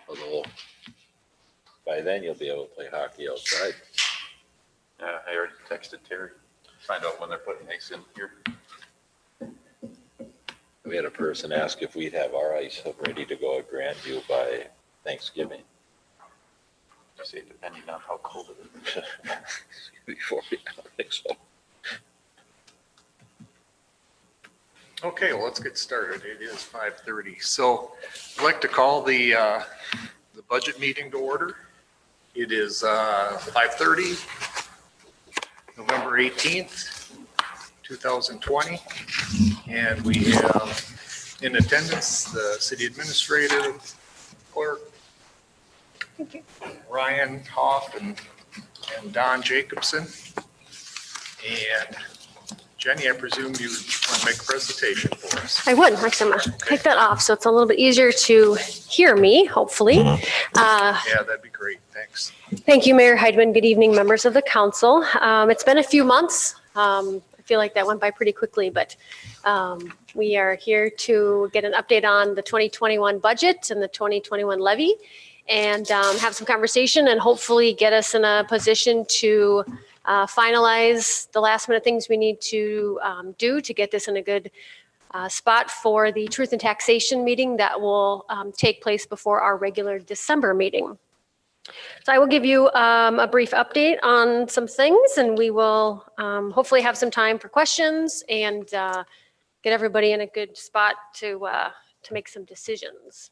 Although by then you'll be able to play hockey outside. Yeah, I already texted Terry. Find out when they're putting ice in here. We had a person ask if we'd have our ice ready to go at Grandview by Thanksgiving. I say depending on how cold it is. Before, I don't think so. Okay, well, let's get started. It is 5:30. So I'd like to call the budget meeting to order. It is 5:30, November 18th, 2020. And we have in attendance the city administrator, clerk, Ryan Hoff and Don Jacobson. And Jenny, I presume you want to make a presentation for us. I would. Actually, I'm going to take that off so it's a little bit easier to hear me, hopefully. Yeah, that'd be great. Thanks. Thank you, Mayor Heidman. Good evening, members of the council. It's been a few months. I feel like that went by pretty quickly, but we are here to get an update on the 2021 budget and the 2021 levy and have some conversation and hopefully get us in a position to finalize the last minute things we need to do to get this in a good spot for the Truth and Taxation meeting that will take place before our regular December meeting. So I will give you a brief update on some things, and we will hopefully have some time for questions and get everybody in a good spot to make some decisions.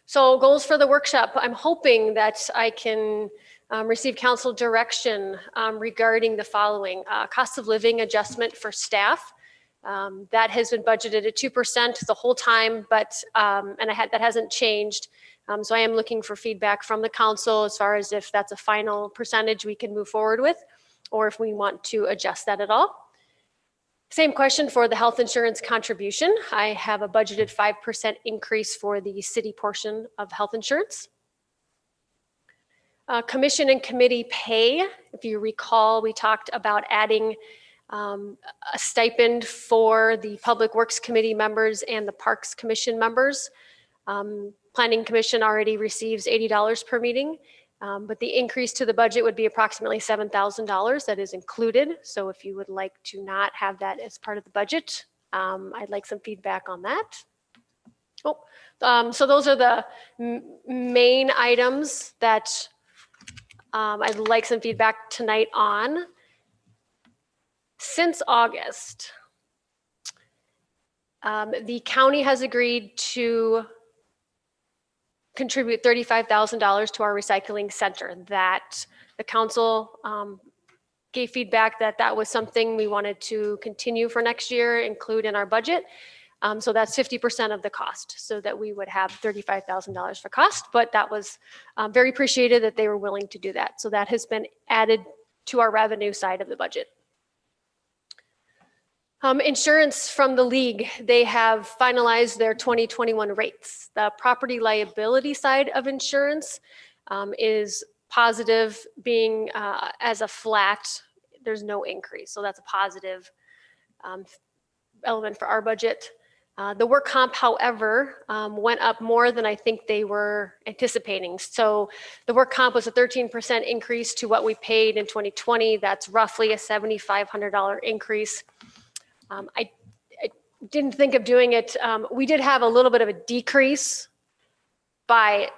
So goals for the workshop. I'm hoping that I can receive council direction regarding the following. Cost of living adjustment for staff. That has been budgeted at 2% the whole time, but that hasn't changed. So I am looking for feedback from the council as far as if that's a final percentage we can move forward with, or if we want to adjust that at all. Same question for the health insurance contribution. I have a budgeted 5% increase for the city portion of health insurance. Commission and committee pay. If you recall, we talked about adding a stipend for the Public Works Committee members and the Parks Commission members. Planning Commission already receives $80 per meeting, but the increase to the budget would be approximately $7,000 that is included. So if you would like to not have that as part of the budget, I'd like some feedback on that. So those are the main items that I'd like some feedback tonight on. Since August, the county has agreed to contribute $35,000 to our recycling center. That the council gave feedback that that was something we wanted to continue for next year, include in our budget. So that's 50% of the cost, so that we would have $35,000 for cost, but that was very appreciated that they were willing to do that. So that has been added to our revenue side of the budget. Insurance from the league, they have finalized their 2021 rates. The property liability side of insurance is positive, being as a flat, there's no increase. So that's a positive element for our budget. The work comp, however, went up more than I think they were anticipating. So the work comp was a 13% increase to what we paid in 2020. That's roughly a $7,500 increase. I didn't think of doing it. We did have a little bit of a decrease by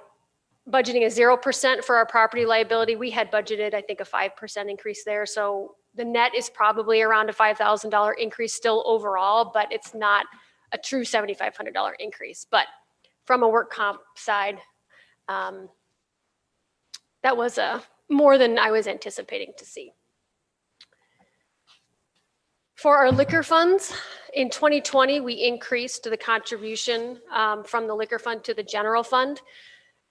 budgeting a 0% for our property liability. We had budgeted, I think, a 5% increase there. So the net is probably around a $5,000 increase still overall, but it's not a true $7,500 increase. But from a work comp side, that was more than I was anticipating to see. For our liquor funds, in 2020, we increased the contribution from the liquor fund to the general fund.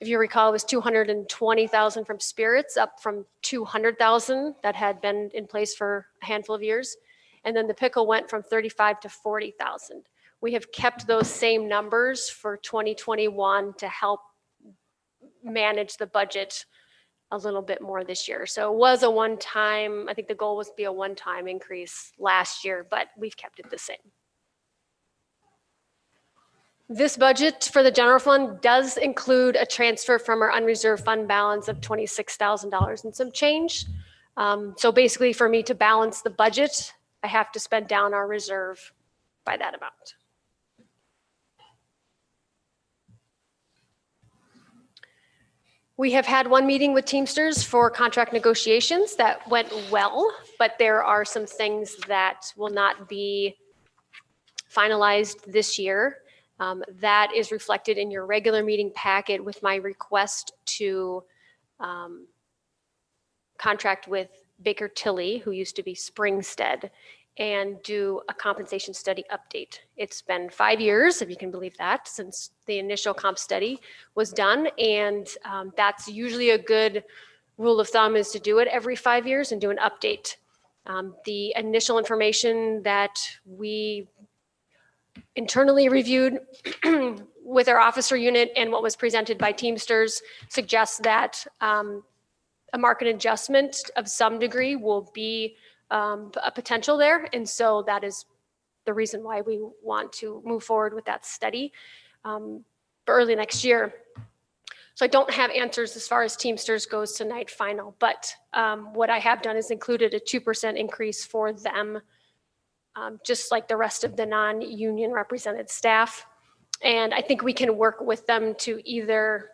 If you recall, it was $220,000 from spirits, up from $200,000 that had been in place for a handful of years. And then the pickle went from $35,000 to $40,000. We have kept those same numbers for 2021 to help manage the budget a little bit more this year. So it was a one-time, I think the goal was to be a one-time increase last year, but we've kept it the same. This budget for the general fund does include a transfer from our unreserved fund balance of $26,000 and some change. So basically for me to balance the budget, I have to spend down our reserve by that amount. We have had one meeting with Teamsters for contract negotiations that went well, but there are some things that will not be finalized this year. That is reflected in your regular meeting packet with my request to contract with Baker Tilly, who used to be Springstead, and do a compensation study update. It's been 5 years, if you can believe that, since the initial comp study was done. And that's usually a good rule of thumb, is to do it every 5 years and do an update. The initial information that we internally reviewed with our officer unit and what was presented by Teamsters suggests that a market adjustment of some degree will be a potential there. And so that is the reason why we want to move forward with that study for early next year. So I don't have answers as far as Teamsters goes tonight final, but what I have done is included a 2% increase for them, just like the rest of the non-union represented staff. And I think we can work with them to either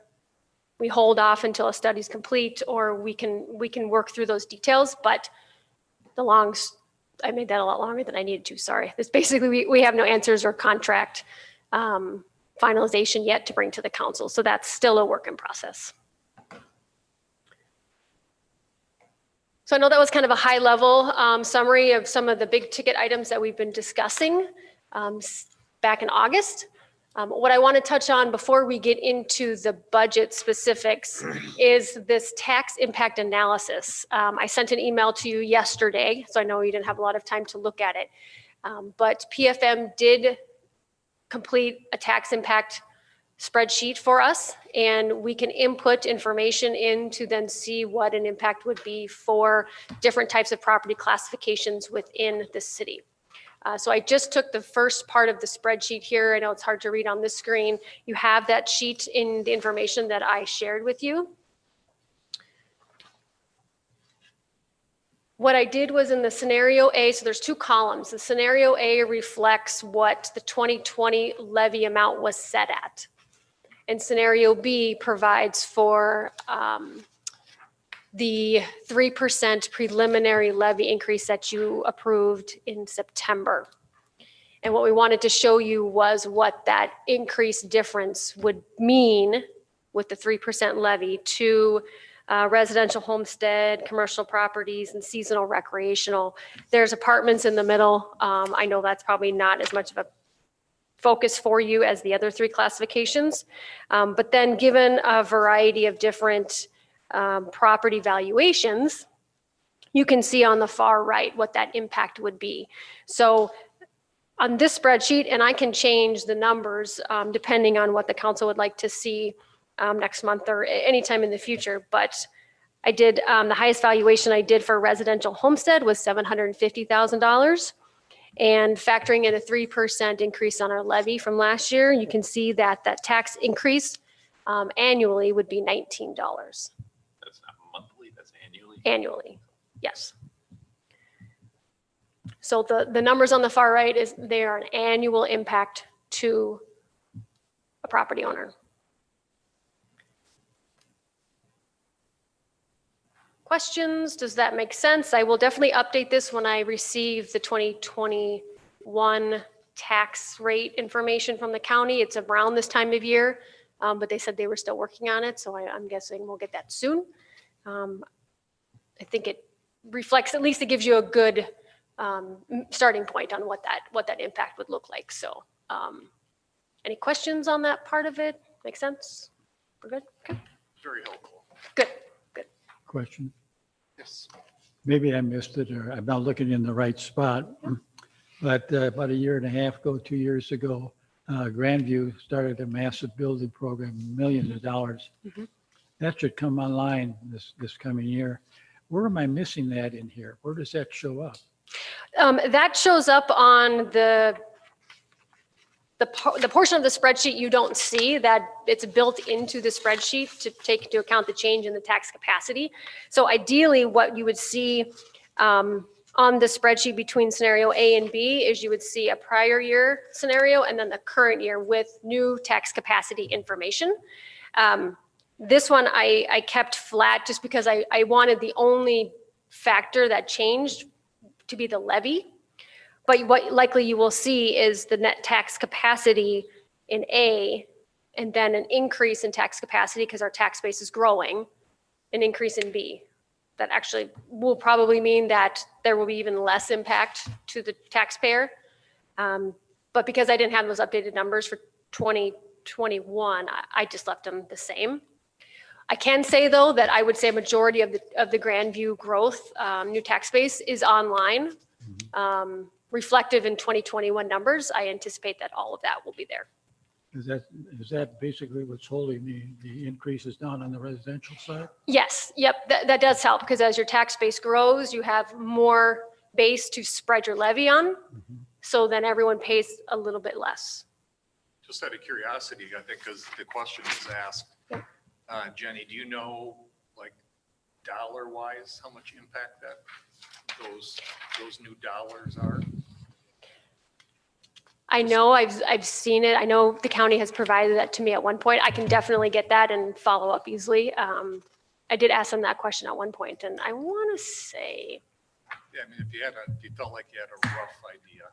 we hold off until a study's complete, or we can work through those details. But I made that a lot longer than I needed to, sorry. This basically, we have no answers or contract finalization yet to bring to the council. So that's still a work in process. So I know that was kind of a high level summary of some of the big ticket items that we've been discussing back in August. What I want to touch on before we get into the budget specifics is this tax impact analysis. I sent an email to you yesterday, so I know you didn't have a lot of time to look at it. But PFM did complete a tax impact spreadsheet for us, and we can input information in to then see what an impact would be for different types of property classifications within the city. So I just took the first part of the spreadsheet here. I know it's hard to read on this screen. You have that sheet in the information that I shared with you. What I did was in the scenario A, so there's two columns. The scenario A reflects what the 2020 levy amount was set at. And scenario B provides for the 3% preliminary levy increase that you approved in September. And what we wanted to show you was what that increased difference would mean with the 3% levy to residential homestead, commercial properties, and seasonal recreational. There's apartments in the middle. I know that's probably not as much of a focus for you as the other three classifications. But then given a variety of different property valuations, you can see on the far right what that impact would be. So on this spreadsheet, and I can change the numbers depending on what the council would like to see next month or anytime in the future, but I did the highest valuation I did for residential homestead was $750,000. And factoring in a 3% increase on our levy from last year, you can see that that tax increase annually would be $19. That's not monthly, that's annually. Annually, yes. So the numbers on the far right is they are an annual impact to a property owner. Questions? Does that make sense? I will definitely update this when I receive the 2021 tax rate information from the county. It's around this time of year, but they said they were still working on it, so I'm guessing we'll get that soon. I think it reflects, at least it gives you a good starting point on what that impact would look like. So any questions on that part of it? Make sense? We're good? Okay. Very helpful. Good. Question. Yes. Maybe I missed it, or I'm not looking in the right spot. But about a year and a half ago, 2 years ago, Grandview started a massive building program, millions of dollars. Mm-hmm. That should come online this coming year. Where am I missing that in here? Where does that show up? That shows up on the the portion of the spreadsheet you don't see, that it's built into the spreadsheet to take into account the change in the tax capacity. So ideally, what you would see on the spreadsheet between scenario A and B is you would see a prior year scenario and then the current year with new tax capacity information. This one I kept flat just because I wanted the only factor that changed to be the levy. But what likely you will see is the net tax capacity in A, and then an increase in tax capacity because our tax base is growing, an increase in B. That actually will probably mean that there will be even less impact to the taxpayer. But because I didn't have those updated numbers for 2021, I just left them the same. I can say though that I would say a majority of the Grandview growth, new tax base is online. Reflective in 2021 numbers, I anticipate that all of that will be there. Is that basically what's holding the increases down on the residential side? Yes, yep, that does help because as your tax base grows, you have more base to spread your levy on. So then everyone pays a little bit less. Just out of curiosity, I think, because the question was asked, Jenny, do you know, like, dollar wise, how much impact that those new dollars are? I know I've seen it. I know the county has provided that to me at one point. I can definitely get that and follow up easily. I did ask them that question at one point, and I want to say. Yeah, I mean, if you felt like you had a rough idea.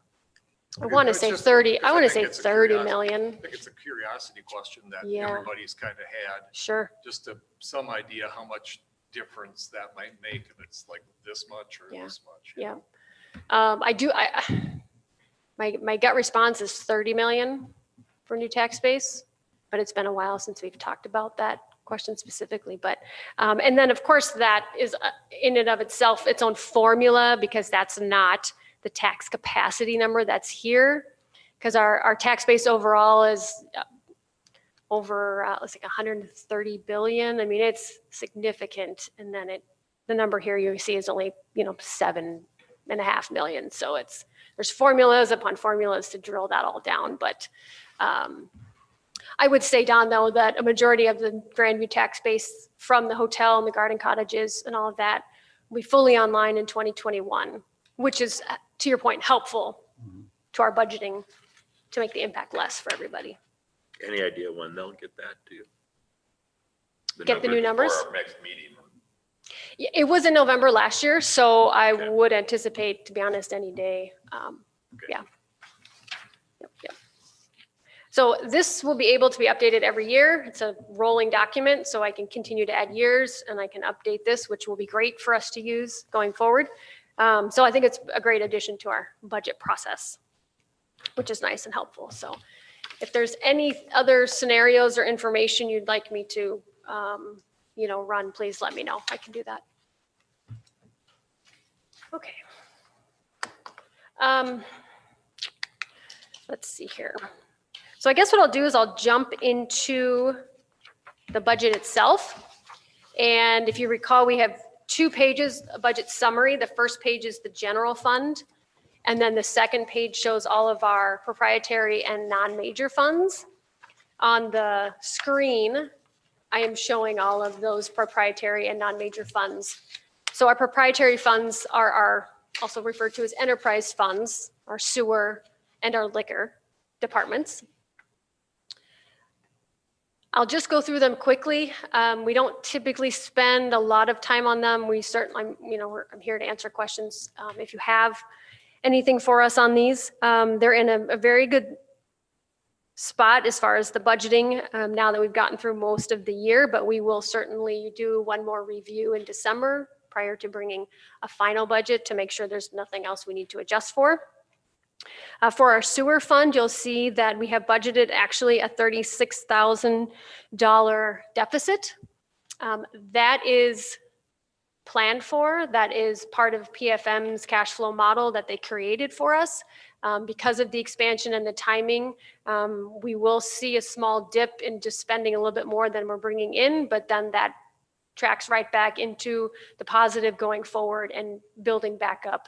I want to say 30. I want to say 30 million. I think it's a curiosity question that Yeah. everybody's kind of had, Sure. just some idea how much difference that might make if it's like this much or Yeah. this much. Yeah. My gut response is 30 million for new tax base, but it's been a while since we've talked about that question specifically. But, and then of course that is in and of itself its own formula because that's not the tax capacity number that's here. Because our tax base overall is over, let's say 130 billion. I mean, it's significant. And then the number here you see is only, 7.5 million. So there's formulas upon formulas to drill that all down. But I would say, Don, though, that a majority of the Grandview tax base from the hotel and the garden cottages and all of that will be fully online in 2021, which is, to your point, helpful to our budgeting to make the impact less for everybody. Any idea when they'll get that to you? Get the new numbers? For our next meeting. It was in November last year, so I Okay. would anticipate, to be honest, any day. Okay. Yeah. Yep. So this will be able to be updated every year. It's a rolling document, so I can continue to add years and I can update this, which will be great for us to use going forward. So I think it's a great addition to our budget process, which is nice and helpful. So if there's any other scenarios or information you'd like me to, run, please let me know. I can do that. Okay. Let's see here. So I guess what I'll do is I'll jump into the budget itself. And if you recall, we have 2 pages, a budget summary. The first page is the general fund. And then the second page shows all of our proprietary and non-major funds. On the screen, I am showing all of those proprietary and non-major funds. So our proprietary funds are also referred to as enterprise funds, our sewer and our liquor departments. I'll just go through them quickly. We don't typically spend a lot of time on them. We certainly, I'm here to answer questions if you have anything for us on these. They're in a very good spot as far as the budgeting now that we've gotten through most of the year, but we will certainly do one more review in December prior to bringing a final budget to make sure there's nothing else we need to adjust for. For our sewer fund, you'll see that we have budgeted actually a $36,000 deficit. That is planned for. That is part of PFM's cash flow model that they created for us. Because of the expansion and the timing, we will see a small dip in just spending a little bit more than we're bringing in, but then that tracks right back into the positive going forward and building back up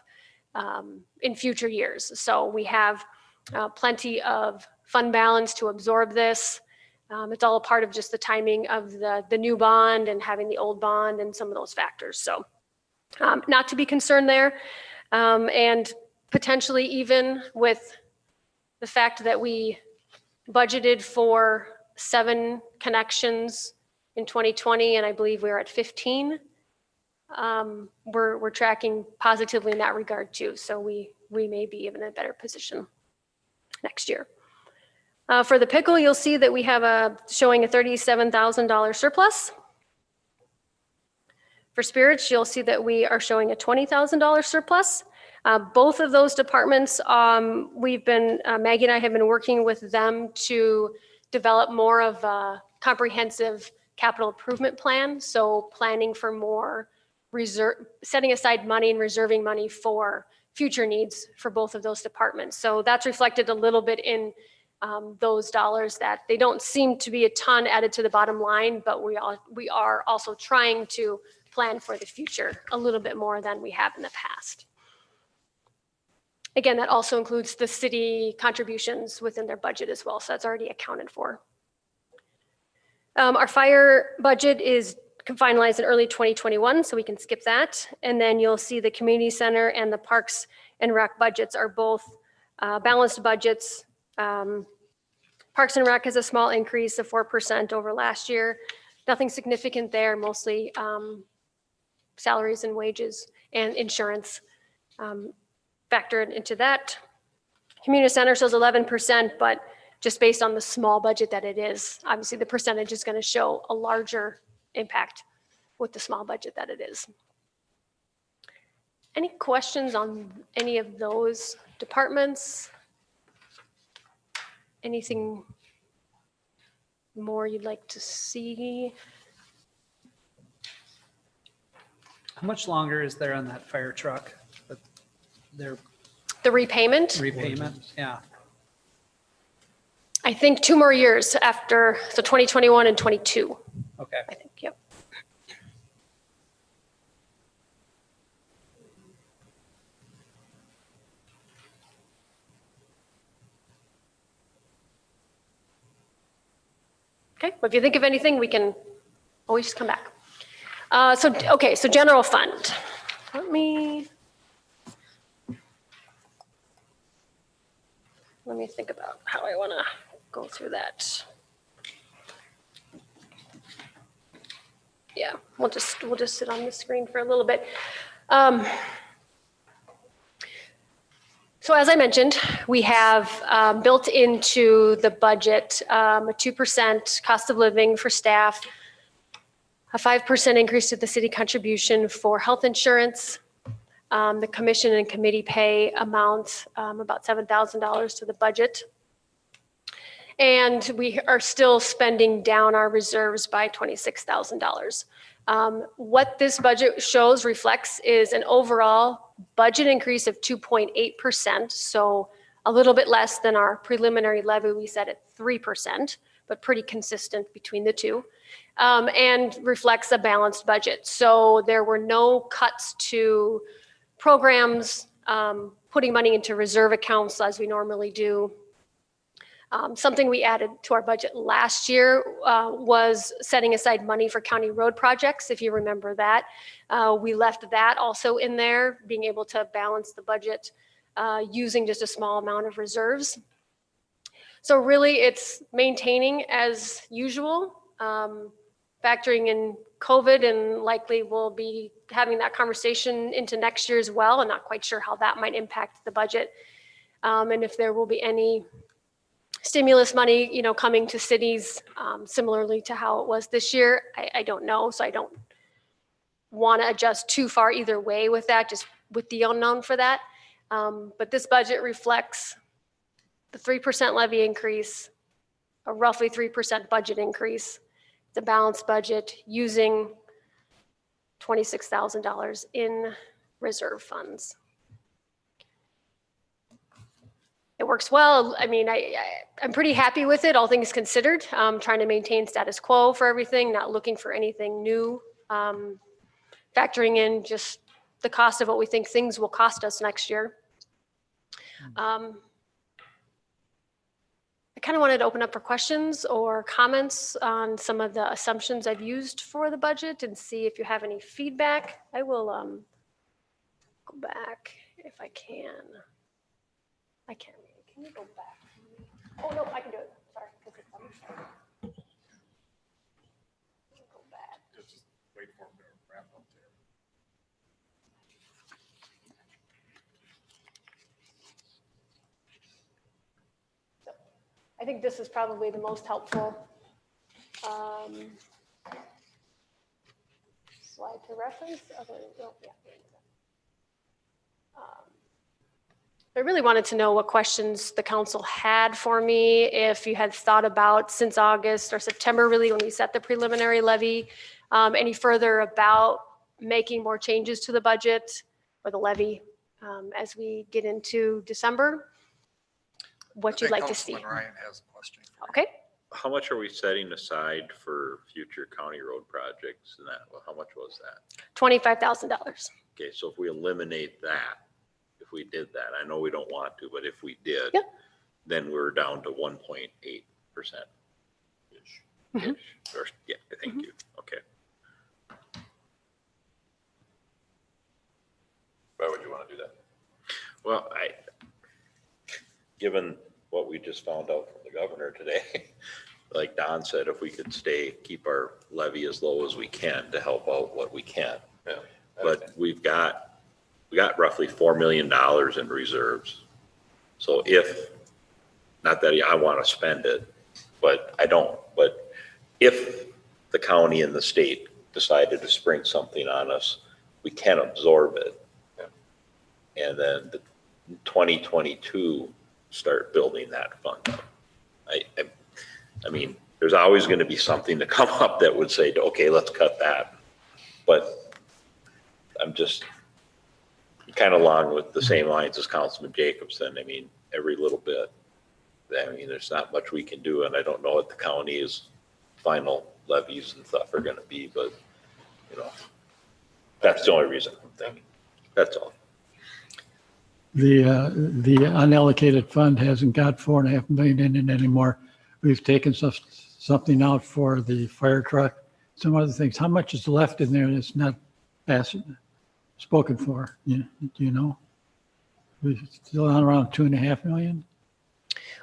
in future years. So we have plenty of fund balance to absorb this. It's all a part of just the timing of the new bond and having the old bond and some of those factors. So not to be concerned there. And potentially even with the fact that we budgeted for 7 connections in 2020, and I believe we were at 15. We're tracking positively in that regard too. So we may be even in a better position next year. For the pickle, you'll see that we have showing a $37,000 surplus. For spirits, you'll see that we are showing a $20,000 surplus. Both of those departments, Maggie and I have been working with them to develop more of a comprehensive capital improvement plan. So planning for more setting aside money and reserving money for future needs for both of those departments. So that's reflected a little bit in those dollars that they don't seem to be a ton added to the bottom line, but we are also trying to plan for the future a little bit more than we have in the past. Again, that also includes the city contributions within their budget as well, so that's already accounted for. Our fire budget is finalized in early 2021, so we can skip that. And then you'll see the community center and the parks and rec budgets are both balanced budgets. Parks and Rec has a small increase of 4% over last year. Nothing significant there, mostly salaries and wages and insurance factored into that. Community Center shows 11%, but just based on the small budget that it is, obviously the percentage is going to show a larger impact with the small budget that it is. Any questions on any of those departments? Anything more you'd like to see? How much longer is there on that fire truck? Their The repayment? repayment? Yeah. I think 2 more years after, so 2021 and 22, Okay. I think, yep. Okay, well, if you think of anything, we can always just come back. So general fund. Let me think about how I want to go through that. Yeah, we'll just sit on the screen for a little bit. So as I mentioned, we have built into the budget a 2% cost of living for staff, a 5% increase to the city contribution for health insurance. The commission and committee pay amount about $7,000 to the budget. And we are still spending down our reserves by $26,000. What this budget reflects is an overall budget increase of 2.8%. So a little bit less than our preliminary levy we set at 3%, but pretty consistent between the two. And reflects a balanced budget. So there were no cuts to programs, putting money into reserve accounts as we normally do. Something we added to our budget last year was setting aside money for county road projects, if you remember that. We left that also in there, being able to balance the budget using just a small amount of reserves. So really it's maintaining as usual, factoring in COVID, and likely we'll be having that conversation into next year as well. I'm not quite sure how that might impact the budget. And if there will be any stimulus money, coming to cities similarly to how it was this year, I don't know. So I don't want to adjust too far either way with that, just with the unknown for that. But this budget reflects the 3% levy increase, a roughly 3% budget increase, the balanced budget using $26,000 in reserve funds. It works well. I mean, I'm pretty happy with it, all things considered. Trying to maintain status quo for everything, not looking for anything new. Factoring in just the cost of what we think things will cost us next year. kind of wanted to open up for questions or comments on some of the assumptions I've used for the budget and see if you have any feedback. I will go back if I can. I can't. Can you go back? Oh, no, I can do it. Sorry. 'Cause it's on the side. Go back. Just wait for them to wrap up there. I think this is probably the most helpful slide to reference. I really wanted to know what questions the council had for me, if you had thought about since August or September, really when we set the preliminary levy, any further about making more changes to the budget or the levy as we get into December. What you'd like to see. Councilman Ryan has a question. Okay. How much are we setting aside for future county road projects and that? Well, how much was that? $25,000. Okay, so if we eliminate that, if we did that, I know we don't want to, but if we did, Yep. then we're down to 1.8%. Mhm. Or, yeah, thank you. Okay. Why would you want to do that? Well, given what we just found out from the governor today, like Don said, if we could keep our levy as low as we can to help out what we can. Yeah. But we got roughly $4 million in reserves. So not that I want to spend it, but I don't, but if the county and the state decided to spring something on us, we can absorb it. Yeah. And then the 2022, start building that fund up. I mean, there's always going to be something to come up that would say, okay, let's cut that. But I'm just kind of along with the same lines as Councilman Jacobson. I mean, every little bit. I mean, there's not much we can do, and I don't know what the county's final levies and stuff are going to be, but that's the only reason I'm thinking. That's all. The unallocated fund hasn't got 4.5 million in it anymore. We've taken something out for the fire truck, some other things. How much is left in there that's not spoken for? Do you know? We're still on around 2.5 million?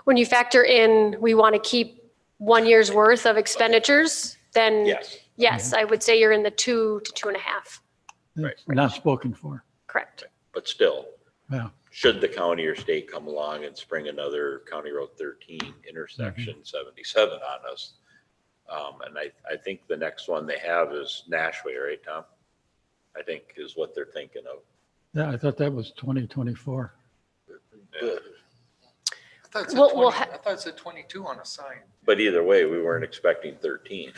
When you factor in, we want to keep 1 year's worth of expenditures, then Yes, I would say you're in the 2 to 2.5. Right. Not spoken for. Correct. but still, Yeah. should the county or state come along and spring another County Road 13 intersection 77 on us. And I think the next one they have is Nashway, right, Tom? I think is what they're thinking of. Yeah, I thought that was 2024. Yeah. I thought it said We'll 20 ha- I thought it said 22 on a sign. But either way, we weren't expecting 13.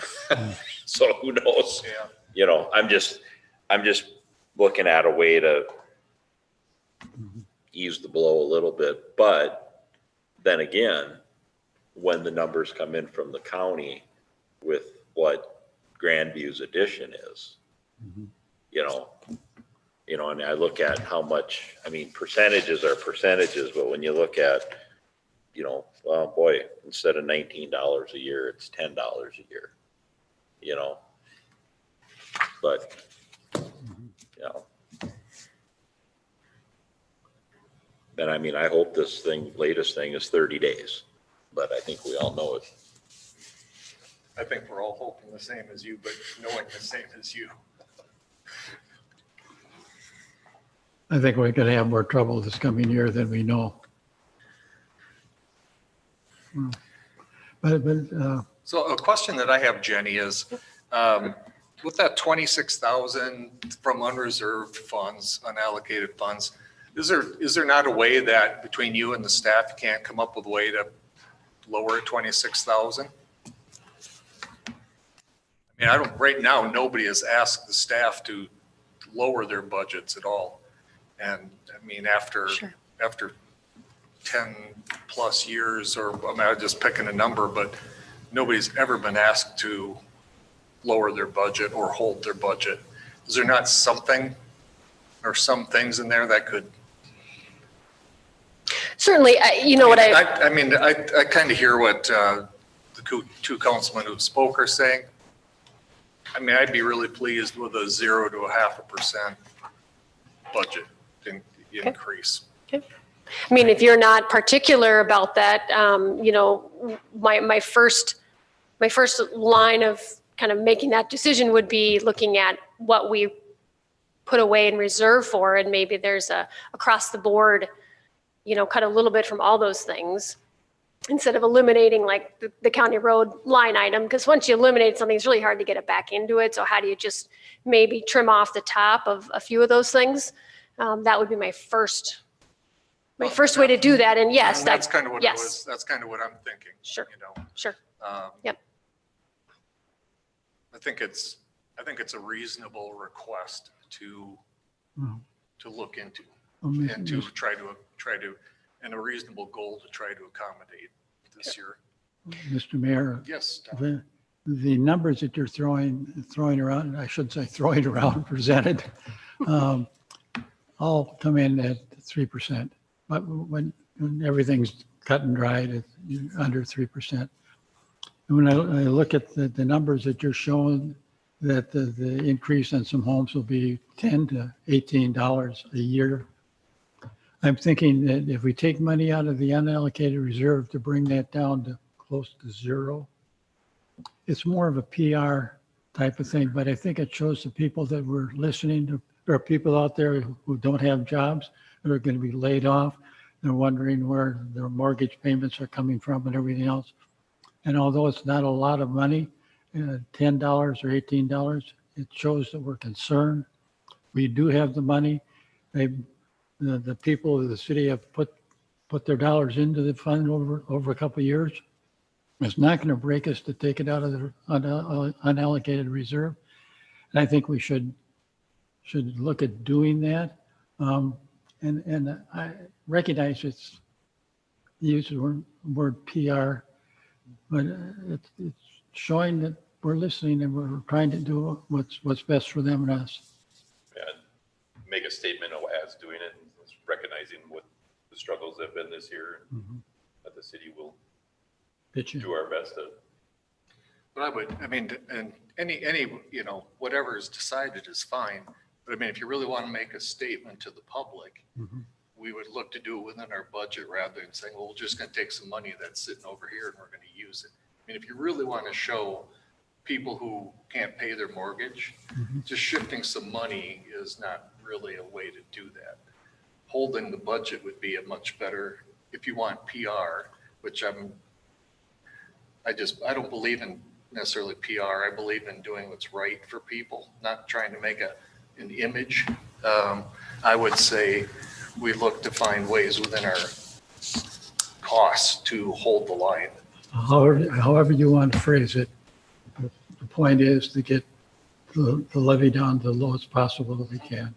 So who knows? Yeah. I'm just looking at a way to ease the blow a little bit. But then again, when the numbers come in from the county with what Grandview's addition is, and I look at how much, percentages are percentages, but when you look at, well, boy, instead of $19 a year, it's $10 a year, but, then, I hope this latest thing is 30 days, but I think we all know it. I think we're all hoping the same as you, but knowing the same as you. I think we're going to have more trouble this coming year than we know. But So a question that I have, Jenny, is with that 26,000 from unreserved funds, unallocated funds, is there not a way that between you and the staff, you can't come up with a way to lower 26,000? Right now, nobody has asked the staff to lower their budgets at all. And after 10 plus years, I'm just picking a number, but nobody's ever been asked to lower their budget or hold their budget. Is there not something or some things in there that could? Certainly, you know what I mean, I kind of hear what the two councilmen who spoke are saying. I mean, I'd be really pleased with a 0 to 0.5% budget increase. I mean, if you're not particular about that, you know, my first line of kind of making that decision would be looking at what we put away in reserve for, and maybe there's a across the board, you know, cut a little bit from all those things instead of eliminating like the county road line item, because once you eliminate something, it's really hard to get it back into it. So how do you just maybe trim off the top of a few of those things? That would be my first way to do that. And yes, And that's kind of what yes. that's kind of what I'm thinking. Sure. You know, Sure. Yep. I think it's a reasonable request to look into and to try to, and a reasonable goal to try to accommodate this year. Mr. Mayor, Yes, Tom. the numbers that you're throwing around, I should say throwing around, presented, all come in at 3%. But when everything's cut and dried, it's under 3%. And when I look at the numbers that you're showing, that the increase on some homes will be $10 to $18 a year. I'm thinking that if we take money out of the unallocated reserve to bring that down to close to zero, it's more of a PR type of thing, but I think it shows the people that we're listening to. There are people out there who don't have jobs, that are going to be laid off. They're wondering where their mortgage payments are coming from and everything else. And although it's not a lot of money, $10 or $18, it shows that we're concerned. We do have the money. The people of the city have put their dollars into the fund over a couple of years. It's not going to break us to take it out of the unallocated reserve. And I think we should look at doing that. And I recognize it's use the word PR, but it's showing that we're listening and we're trying to do what's best for them and us. And make a statement as doing it, recognizing what the struggles have been this year, that the city will do our best to. But I mean, and any, you know, whatever is decided is fine. But I mean, if you really want to make a statement to the public, we would look to do it within our budget rather than saying, well, we're just going to take some money that's sitting over here and we're going to use it. I mean, if you really want to show people who can't pay their mortgage, just shifting some money is not really a way to do that. Holding the budget would be a much better, if you want PR, which I don't believe in necessarily PR. I believe in doing what's right for people, not trying to make an image. I would say we look to find ways within our costs to hold the line. However you want to phrase it, the point is to get the levy down to the lowest possible that we can.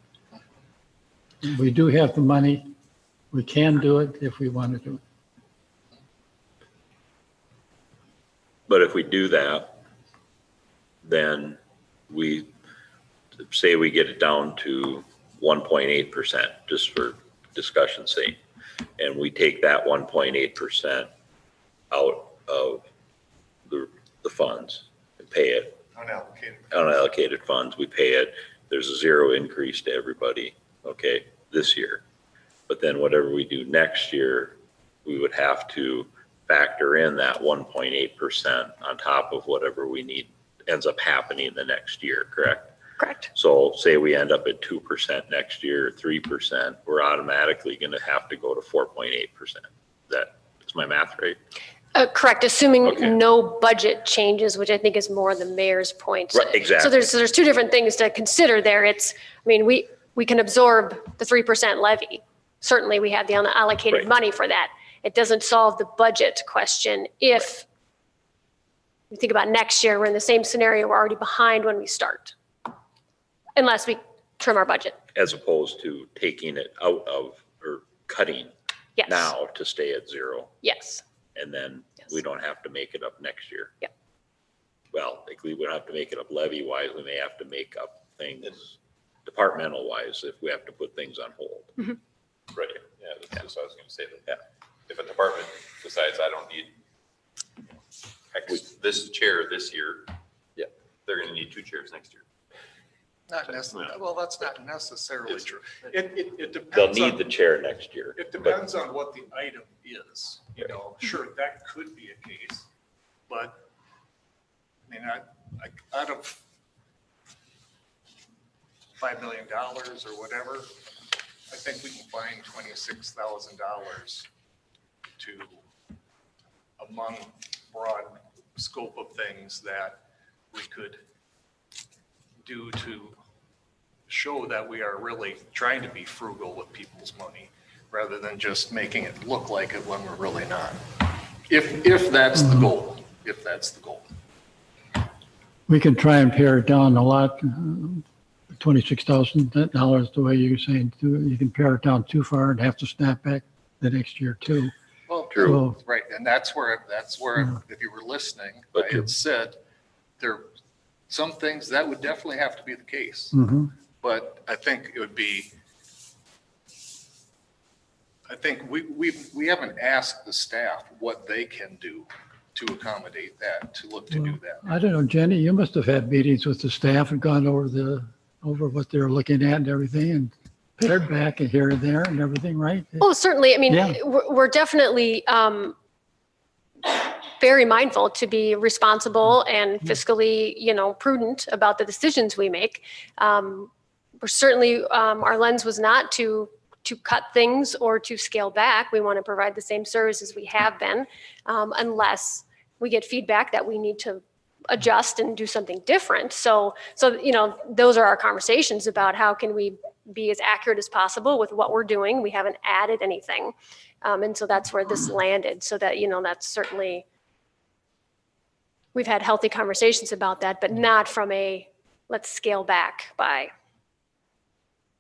We do have the money. We can do it if we want to do it. But if we do that, then we say we get it down to 1.8%, just for discussion's sake. And we take that 1.8% out of the funds and pay it. Unallocated funds, we pay it. There's a zero increase to everybody, okay, this year. But then whatever we do next year, we would have to factor in that 1.8% on top of whatever we need ends up happening the next year, correct? Correct. So say we end up at 2% next year, 3%, we're automatically going to have to go to 4.8%. Is my math right? Correct, assuming Okay. no budget changes, which I think is more the mayor's point. Right, exactly. So there's two different things to consider there. I mean, we can absorb the 3% levy. Certainly, we have the unallocated Right. money for that. It doesn't solve the budget question. If you think about next year, we're in the same scenario, we're already behind when we start. Unless we trim our budget. As opposed to taking it out of or cutting Yes. now to stay at zero. Yes. And then Yes. we don't have to make it up next year. Yep. Well, like we don't have to make it up levy wise, we may have to make up things departmental wise if we have to put things on hold. Right, yeah, that's just what I was gonna say, that if a department decides I don't need this chair this year, Yeah. they're gonna need 2 chairs next year. Not necessarily, well, that's not necessarily true. It They'll depends need on, the chair next year. it but- depends on what the item is, you know, sure, that could be a case. But, I mean, out of $5 million or whatever, I think we can find $26,000 to, among broad scope of things that we could do to show that we are really trying to be frugal with people's money rather than just making it look like it when we're really not. If that's the goal, if that's the goal. We can try and pare it down a lot. $26,000, the way you're saying, you can pare it down too far and have to snap back the next year too. Well, True. right, and that's where, if you were listening, But I had said, there, some things, that would definitely have to be the case. Mhm. But I think it would be, I think we haven't asked the staff what they can do to accommodate that, to look to do that. I don't know, Jenny, you must have had meetings with the staff and gone over what they're looking at and everything and pared back and here and there and everything, right? Oh, certainly. I mean, Yeah. we're definitely very mindful to be responsible and fiscally, prudent about the decisions we make. We're certainly, our lens was not to cut things or to scale back. We want to provide the same services we have been, unless we get feedback that we need to adjust and do something different. So those are our conversations about how can we be as accurate as possible with what we're doing. We haven't added anything. And so that's where this landed. So that, that's certainly, we've had healthy conversations about that, but not from let's scale back by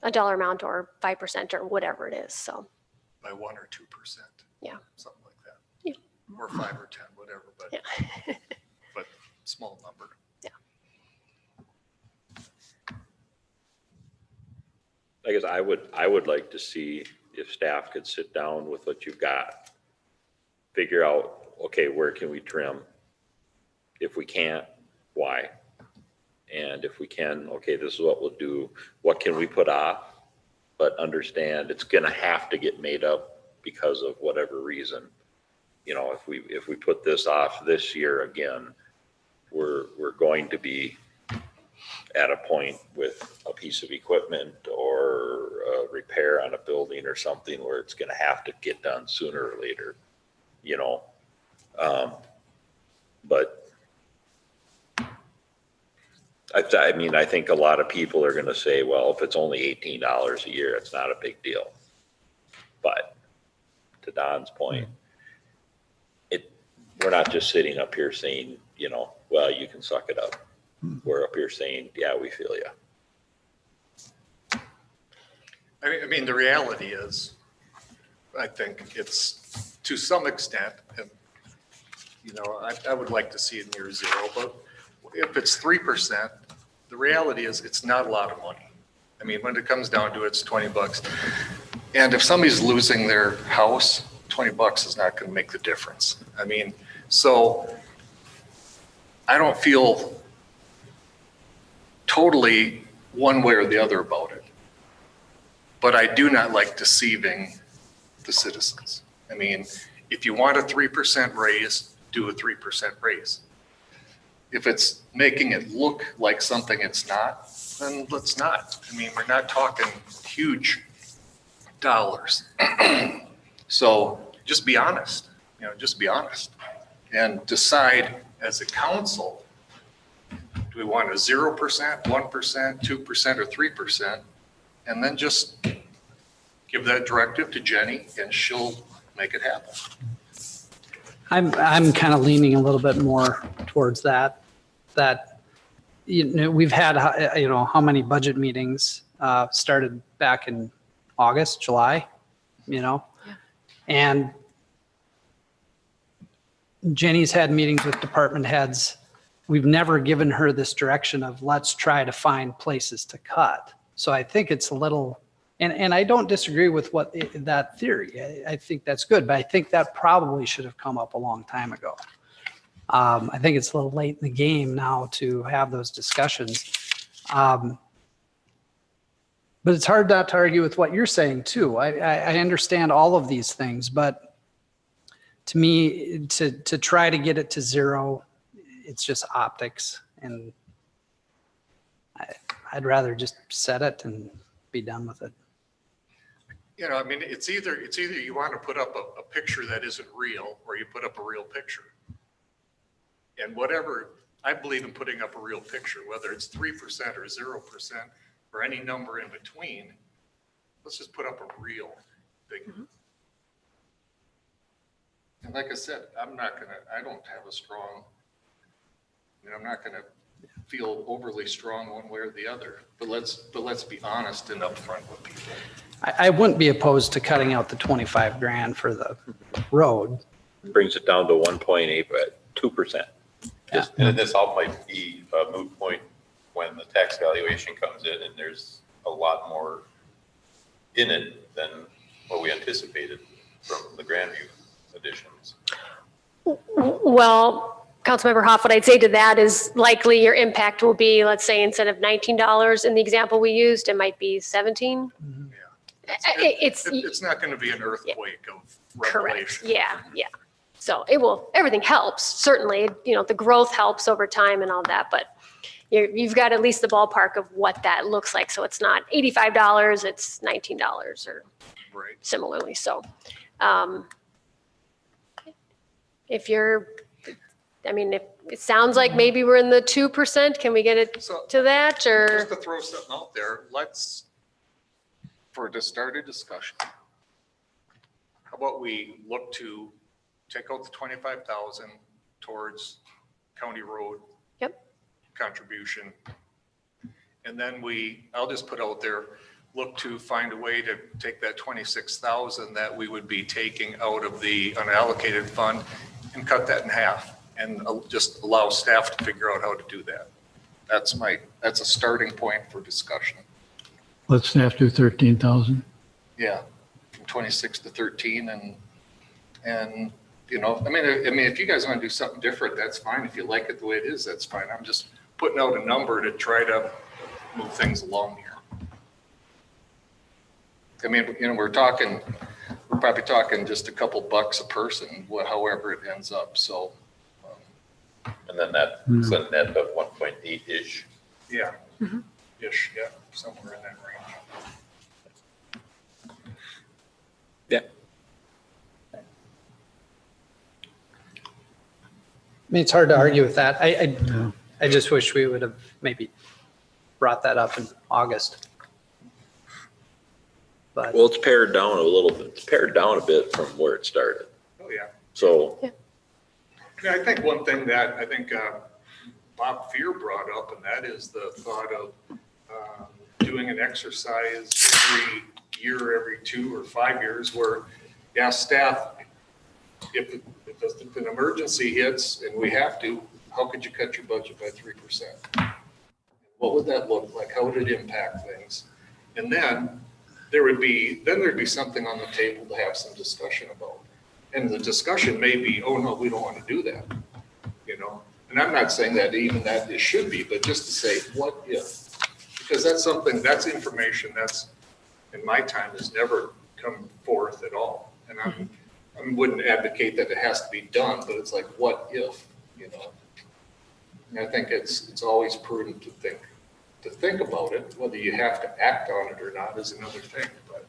a dollar amount or 5% or whatever it is. So, By 1 or 2%. Yeah. Something like that. Yeah. Or 5 or 10, whatever, but, yeah. but small number. I guess I would like to see if staff could sit down with what you've got, figure out, okay, where can we trim? If we can't, why? And if we can, okay, this is what we'll do. What can we put off? But understand it's gonna have to get made up because of whatever reason. If we put this off this year again, we're going to be at a point with a piece of equipment or a repair on a building or something where it's gonna have to get done sooner or later, But I think a lot of people are gonna say, well, if it's only $18 a year, it's not a big deal. But to Don's point, we're not just sitting up here saying, well, you can suck it up. We're up here saying, yeah, we feel you. I mean, the reality is, I think it's to some extent, and, I would like to see it near zero, but if it's 3%, the reality is it's not a lot of money. I mean, when it comes down to it, it's $20. And if somebody's losing their house, $20 is not going to make the difference. I mean, so I don't feel totally one way or the other about it. But I do not like deceiving the citizens. I mean, if you want a 3% raise, do a 3% raise. If it's making it look like something it's not, then let's not. I mean, we're not talking huge dollars. So just be honest, just be honest and decide as a council, do we want a 0%, 1%, 2%, or 3%? And then just give that directive to Jenny and she'll make it happen. I'm kind of leaning a little bit more towards that we've had, how many budget meetings started back in August, July, and Jenny's had meetings with department heads. We've never given her this direction of let's try to find places to cut. So I think it's a little And I don't disagree with that theory. I think that's good, but I think that probably should have come up a long time ago. I think it's a little late in the game now to have those discussions. But it's hard not to argue with what you're saying too. I understand all of these things, but to me, to try to get it to zero, it's just optics. And I'd rather just set it and be done with it. You know, I mean, it's either you want to put up a picture that isn't real, or you put up a real picture. And whatever, I believe in putting up a real picture, whether it's 3% or 0% or any number in between. Let's just put up a real figure. And like I said, I don't have a strong, I'm not gonna feel overly strong one way or the other, but let's be honest and upfront with people. I wouldn't be opposed to cutting out the 25 grand for the road. Brings it down to 1.8, but 2%. And this all might be a moot point when the tax valuation comes in and there's a lot more in it than what we anticipated from the Grandview additions. Well, Councilmember Hoff, what I'd say to that is likely your impact will be, let's say, instead of $19 in the example we used, it might be 17. It's not going to be an earthquake of Correct. revelation. Yeah. So everything helps, certainly, the growth helps over time and all that, but you've got at least the ballpark of what that looks like. So it's not $85, it's $19 or similarly. So if it sounds like maybe we're in the 2%, can we get it to that or? Just to throw something out there, to start a discussion, how about we look to take out the 25,000 towards county road contribution. And then I'll just put out there, look to find a way to take that 26,000 that we would be taking out of the unallocated fund and cut that in half and just allow staff to figure out how to do that. That's a starting point for discussion. Let staff do 13,000. Yeah, from 26 to 13 and if you guys want to do something different, that's fine. If you like it the way it is, that's fine. I'm just putting out a number to try to move things along here. I mean, we're probably talking just a couple bucks a person, however it ends up. So, And then that's a net of 1.8-ish. yeah, ish, yeah, somewhere in that range. Yeah. I mean, it's hard to argue with that. I just wish we would have maybe brought that up in August. But Well, it's pared down a little bit. It's pared down a bit from where it started. Oh, yeah. So Yeah, I think one thing that Bob Fear brought up, and that is the thought of doing an exercise every year, every 2 or 5 years where, staff, if an emergency hits and we have to, how could you cut your budget by 3%? What would that look like? How would it impact things? And then there'd be something on the table to have some discussion about. And the discussion may be, oh no, we don't want to do that. And I'm not saying that it should be, but just to say, what if? Because that's information that's in my time has never come forth at all. And I wouldn't advocate that it has to be done, but it's like, what if, And I think it's always prudent to think about it. Whether you have to act on it or not is another thing, but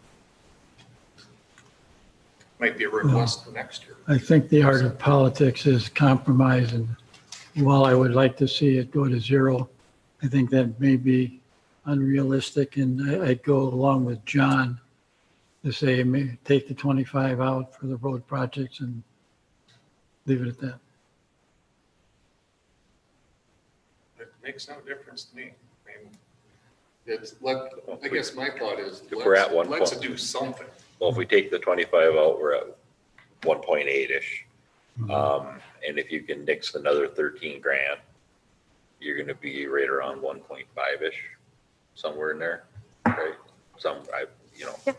might be a request for next year. I think the art of politics is compromise, and while I would like to see it go to zero, I think that may be unrealistic, and I'd go along with John to say, take the 25 out for the road projects and leave it at that. It makes no difference to me. I guess my thought is, If we're at let's 1 do something. Well, if we take the 25 out, we're at 1.8-ish. And if you can nix another 13 grand, you're going to be right around 1.5-ish, somewhere in there, right? you know. Yeah.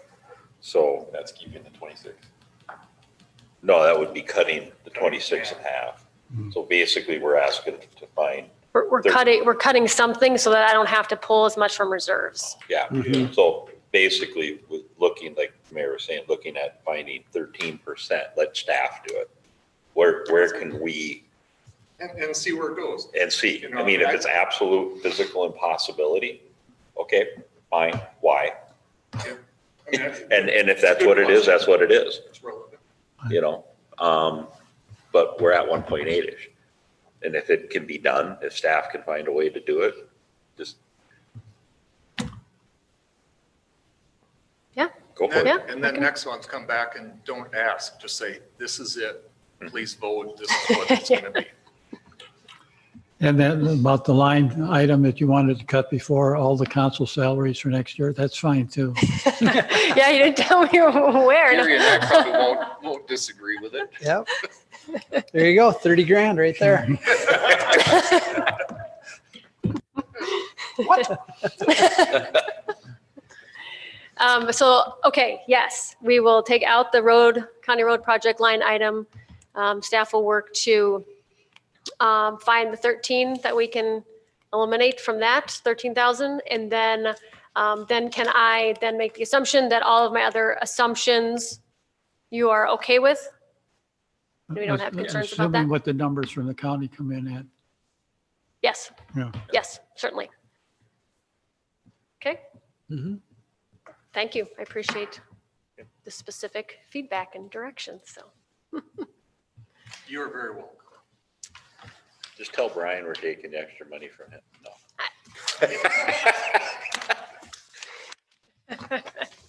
So, That's keeping the 26. no, that would be cutting the 26 in half. So basically, we're asking to find, We're cutting something so that I don't have to pull as much from reserves. yeah. So basically, with looking, like the Mayor was saying, looking at finding 13%, let staff do it. Where can we, And see where it goes. and see, You know, I mean, if it's absolute physical impossibility, okay, fine, why? I mean, that's- And if that's what it is, that's what it is, It's relevant. you know? But we're at 1.8-ish. And if it can be done, if staff can find a way to do it, just Yeah. go for it. Yeah. And then next one's come back and don't ask, just say, this is it. Please vote. This is what it's gonna be. And then about the line item that you wanted to cut before all the council salaries for next year, that's fine too. Yeah, you didn't tell me where. Gary and I probably won't disagree with it. Yep. There you go, 30 grand right there. So, okay, yes, we will take out the county road project line item. Staff will work to find the 13 that we can eliminate from that, 13,000. And then can I then make the assumption that all of my other assumptions you are okay with? We don't have concerns about Assuming that? what the numbers from the county come in at. Yes, Yeah. yes, certainly. Okay. Mhm. Thank you. I appreciate the specific feedback and direction, so. You're very welcome. Just tell Brian we're taking the extra money from him. No.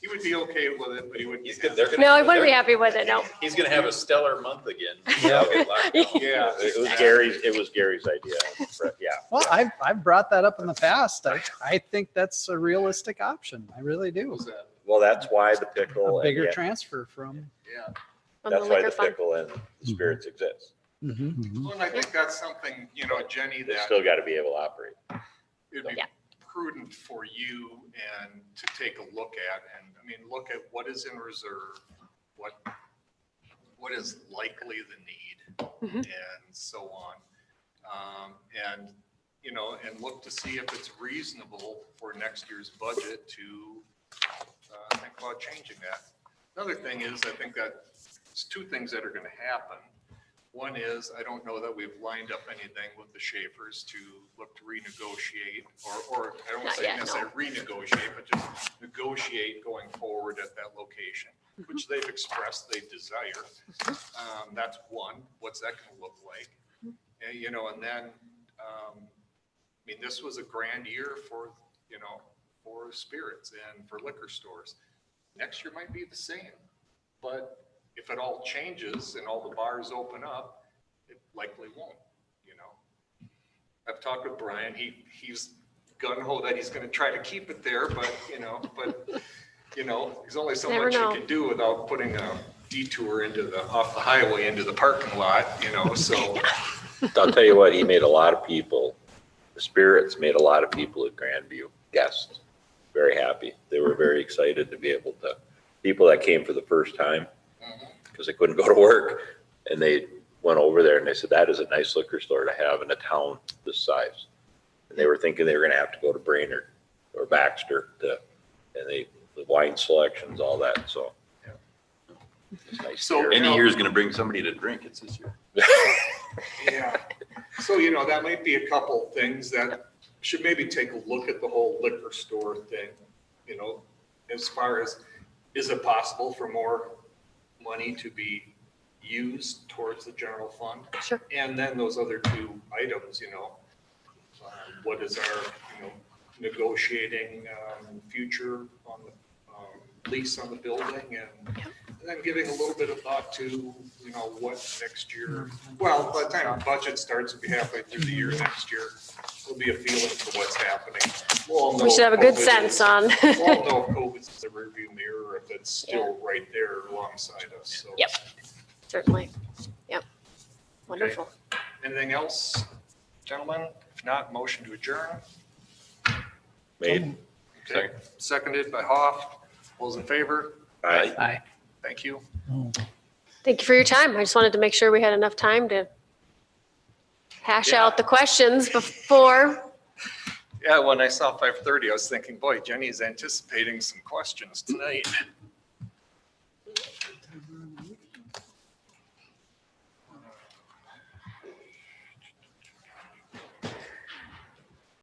He would be okay with it, but he wouldn't. He's good. They're gonna- No, I wouldn't be happy with it, no. He's gonna have a stellar month again. Yeah. Yeah. It was Gary's idea. Yeah. Well, I've brought that up in the past. I think that's a realistic option. I really do. Was that? Well, that's why the pickle. A bigger and transfer from. Yeah. From the That's why liquor the fund. pickle and spirits exist. Mhm. Well, and I think that's something, Jenny, They that still got to be able to operate. it'd be Yeah. prudent for you and to take a look at, and I mean, look at what is in reserve, what is likely the need, Mhm. and so on. And, and look to see if it's reasonable for next year's budget to think about changing that. Another thing is, I think that it's two things that are going to happen. One is, I don't know that we've lined up anything with the Schaefers to look to renegotiate, or I don't want Not to say yet, no. necessarily renegotiate, but just negotiate going forward at that location, which they've expressed they desire. That's one. What's that going to look like? And then, I mean, this was a grand year for spirits and for liquor stores. Next year might be the same, but if it all changes and all the bars open up, it likely won't, I've talked with Brian, he's gung ho that he's gonna try to keep it there, but, there's only so Never much you know. can do without putting a detour off the highway into the parking lot, so. I'll tell you what, he made a lot of people, the spirits made a lot of people at Grandview guests very happy. They were very excited to be able to, people that came for the first time because they couldn't go to work, and they went over there and they said, that is a nice liquor store to have in a town this size. And they were thinking they were going to have to go to Brainerd or Baxter the wine selections, all that. So. It's nice. So- to hear. Any year is gonna bring somebody to drink. It's this year. Yeah, so, that might be a couple things that should maybe take a look at the whole liquor store thing, as far as, is it possible for more money to be used towards the general fund? Sure. And then those other two items, what is our, negotiating future on the lease on the building, and then giving a little bit of thought to, what next year, well, by the time the budget starts, it'll be halfway through the year next year, there'll be a feeling for what's happening. We'll all know We should have a good COVID sense is- on. We'll all know if COVID's the rearview mirror, if it's still right there alongside us, so. Yep. Certainly. Yep. Wonderful. Anything else, gentlemen? If not, motion to adjourn. Made. Okay. Seconded by Hoff. Those in favor? Aye. Aye. Thank you. Oh, Thank you for your time. I just wanted to make sure we had enough time to hash Yeah. out the questions before. Yeah, when I saw 5:30, I was thinking, boy, Jenny's anticipating some questions tonight.